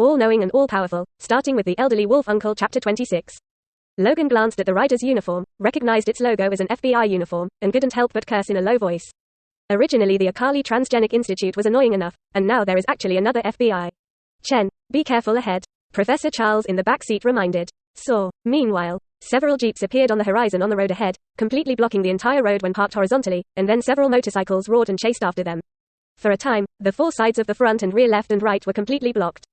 all-knowing and all-powerful, starting with the elderly wolf uncle. Chapter 26. Logan glanced at the rider's uniform, recognized its logo as an FBI uniform, and couldn't help but curse in a low voice. Originally the Akali Transgenic Institute was annoying enough, and now there is actually another FBI. Chen, be careful ahead, Professor Charles in the back seat reminded. Meanwhile, several jeeps appeared on the horizon on the road ahead, completely blocking the entire road when parked horizontally, and then several motorcycles roared and chased after them. For a time, the four sides of the front and rear left and right were completely blocked.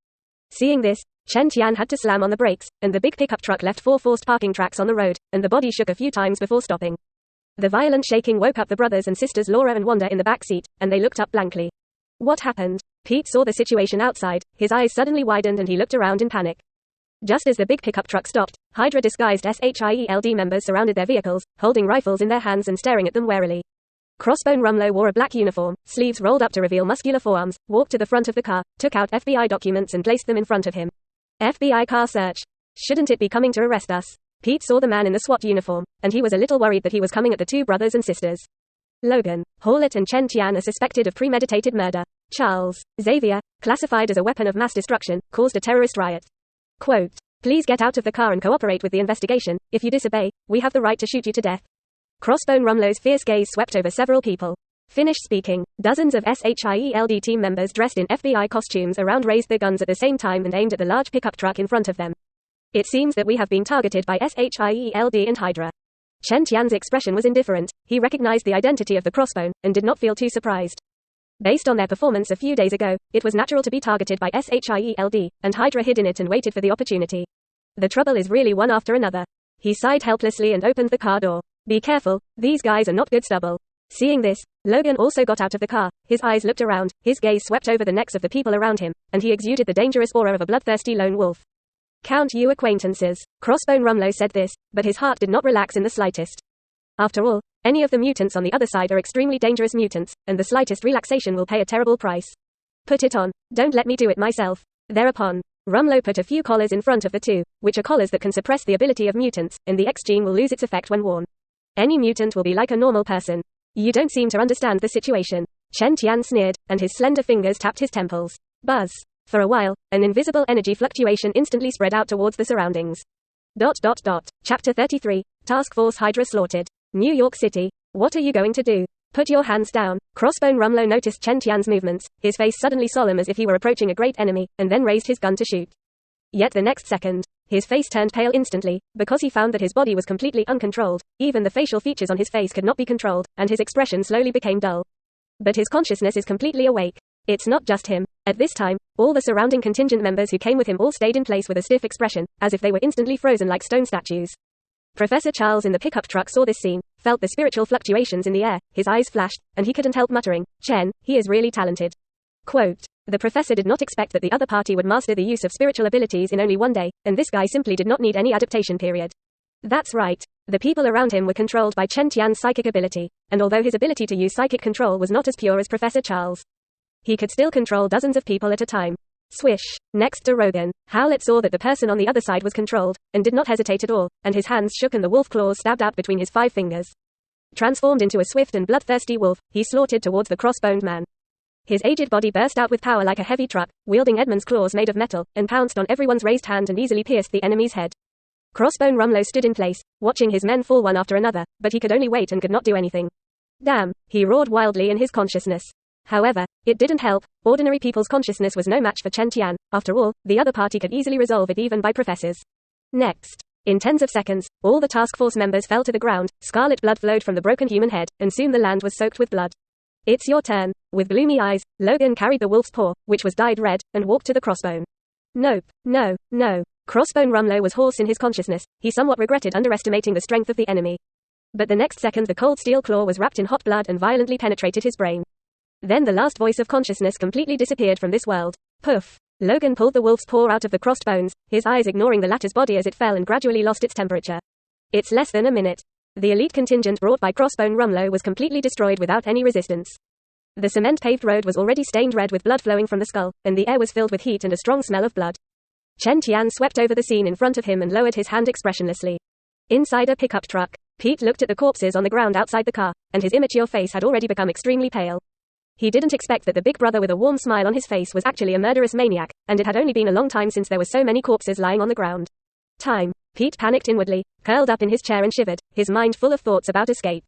Seeing this, Chen Tian had to slam on the brakes, and the big pickup truck left 4 forced parking tracks on the road, and the body shook a few times before stopping. The violent shaking woke up the brothers and sisters Laura and Wanda in the back seat, and they looked up blankly. What happened? Pete saw the situation outside, his eyes suddenly widened and he looked around in panic. Just as the big pickup truck stopped, Hydra-disguised SHIELD members surrounded their vehicles, holding rifles in their hands and staring at them warily. Crossbone Rumlow wore a black uniform, sleeves rolled up to reveal muscular forearms, walked to the front of the car, took out FBI documents and placed them in front of him. FBI car search. Shouldn't it be coming to arrest us? Pete saw the man in the SWAT uniform, and he was a little worried that he was coming at the two brothers and sisters. Logan, Hawlett and Chen Tian are suspected of premeditated murder. Charles Xavier, classified as a weapon of mass destruction, caused a terrorist riot. Quote, please get out of the car and cooperate with the investigation. If you disobey, we have the right to shoot you to death. Crossbone Rumlow's fierce gaze swept over several people. Finished speaking, dozens of SHIELD team members dressed in FBI costumes around raised their guns at the same time and aimed at the large pickup truck in front of them. It seems that we have been targeted by SHIELD and Hydra. Chen Tian's expression was indifferent. He recognized the identity of the Crossbone, and did not feel too surprised. Based on their performance a few days ago, it was natural to be targeted by SHIELD, and Hydra hid in it and waited for the opportunity. The trouble is really one after another. He sighed helplessly and opened the car door. Be careful, these guys are not good stubble. Seeing this, Logan also got out of the car, his eyes looked around, his gaze swept over the necks of the people around him, and he exuded the dangerous aura of a bloodthirsty lone wolf. Count you acquaintances. Crossbone Rumlow said this, but his heart did not relax in the slightest. After all, any of the mutants on the other side are extremely dangerous mutants, and the slightest relaxation will pay a terrible price. Put it on, don't let me do it myself. Thereupon, Rumlow put a few collars in front of the two, which are collars that can suppress the ability of mutants, and the X gene will lose its effect when worn. Any mutant will be like a normal person. You don't seem to understand the situation. Chen Tian sneered, and his slender fingers tapped his temples. Buzz. For a while, an invisible energy fluctuation instantly spread out towards the surroundings. Chapter 33, Task Force Hydra slaughtered. New York City. What are you going to do? Put your hands down. Crossbone Rumlow noticed Chen Tian's movements, his face suddenly solemn as if he were approaching a great enemy, and then raised his gun to shoot. Yet the next second, his face turned pale instantly, because he found that his body was completely uncontrolled, even the facial features on his face could not be controlled, and his expression slowly became dull. But his consciousness is completely awake. It's not just him. At this time, all the surrounding contingent members who came with him all stayed in place with a stiff expression, as if they were instantly frozen like stone statues. Professor Charles in the pickup truck saw this scene, felt the spiritual fluctuations in the air, his eyes flashed, and he couldn't help muttering, Chen, he is really talented. Quote, the professor did not expect that the other party would master the use of spiritual abilities in only one day, and this guy simply did not need any adaptation period. That's right. The people around him were controlled by Chen Tian's psychic ability, and although his ability to use psychic control was not as pure as Professor Charles, he could still control dozens of people at a time. Swish. Next to Rogan, Howlett saw that the person on the other side was controlled, and did not hesitate at all, and his hands shook and the wolf claws stabbed out between his 5 fingers. Transformed into a swift and bloodthirsty wolf, he slaughtered towards the crossboned man. His aged body burst out with power like a heavy truck, wielding Edmund's claws made of metal, and pounced on everyone's raised hand and easily pierced the enemy's head. Crossbone Rumlow stood in place, watching his men fall one after another, but he could only wait and could not do anything. Damn, he roared wildly in his consciousness. However, it didn't help. Ordinary people's consciousness was no match for Chen Tian. After all, the other party could easily resolve it even by professors. Next. In tens of seconds, all the task force members fell to the ground, scarlet blood flowed from the broken human head, and soon the land was soaked with blood. It's your turn. With gloomy eyes, Logan carried the wolf's paw, which was dyed red, and walked to the crossbone. Nope. No. Crossbone Rumlow was hoarse in his consciousness. He somewhat regretted underestimating the strength of the enemy. But the next second the cold steel claw was wrapped in hot blood and violently penetrated his brain. Then the last voice of consciousness completely disappeared from this world. Poof. Logan pulled the wolf's paw out of the crossed bones, his eyes ignoring the latter's body as it fell and gradually lost its temperature. It's less than a minute. The elite contingent brought by Crossbone Rumlow was completely destroyed without any resistance. The cement-paved road was already stained red with blood flowing from the skull, and the air was filled with heat and a strong smell of blood. Chen Tian swept over the scene in front of him and lowered his hand expressionlessly. Inside a pickup truck, Pete looked at the corpses on the ground outside the car, and his immature face had already become extremely pale. He didn't expect that the big brother with a warm smile on his face was actually a murderous maniac, and it had only been a long time since there were so many corpses lying on the ground. Pete panicked inwardly, curled up in his chair and shivered, his mind full of thoughts about escape.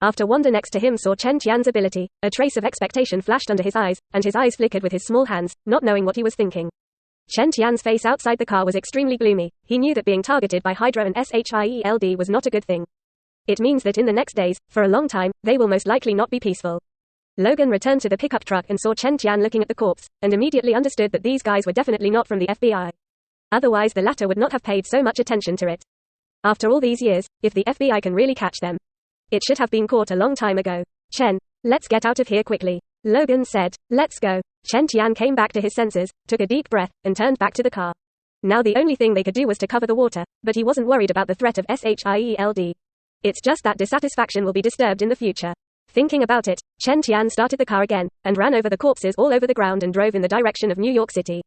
After Wanda next to him saw Chen Tian's ability, a trace of expectation flashed under his eyes, and his eyes flickered with his small hands, not knowing what he was thinking. Chen Tian's face outside the car was extremely gloomy. He knew that being targeted by Hydra and xianxia was not a good thing. It means that in the next days, for a long time, they will most likely not be peaceful. Logan returned to the pickup truck and saw Chen Tian looking at the corpse, and immediately understood that these guys were definitely not from the FBI. Otherwise the latter would not have paid so much attention to it. After all these years, if the FBI can really catch them, it should have been caught a long time ago. Chen, let's get out of here quickly. Logan said, let's go. Chen Tian came back to his senses, took a deep breath, and turned back to the car. Now the only thing they could do was to cover the water, but he wasn't worried about the threat of xianxia. It's just that dissatisfaction will be disturbed in the future. Thinking about it, Chen Tian started the car again, and ran over the corpses all over the ground and drove in the direction of New York City.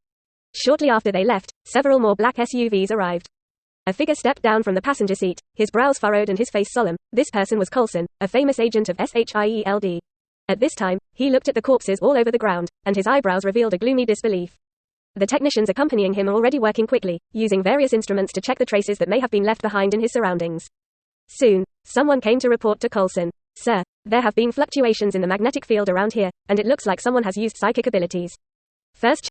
Shortly after they left, several more black SUVs arrived. A figure stepped down from the passenger seat, his brows furrowed and his face solemn. This person was Coulson, a famous agent of xianxia. At this time, he looked at the corpses all over the ground, and his eyebrows revealed a gloomy disbelief. The technicians accompanying him are already working quickly, using various instruments to check the traces that may have been left behind in his surroundings. Soon, someone came to report to Coulson. Sir, there have been fluctuations in the magnetic field around here, and it looks like someone has used psychic abilities. First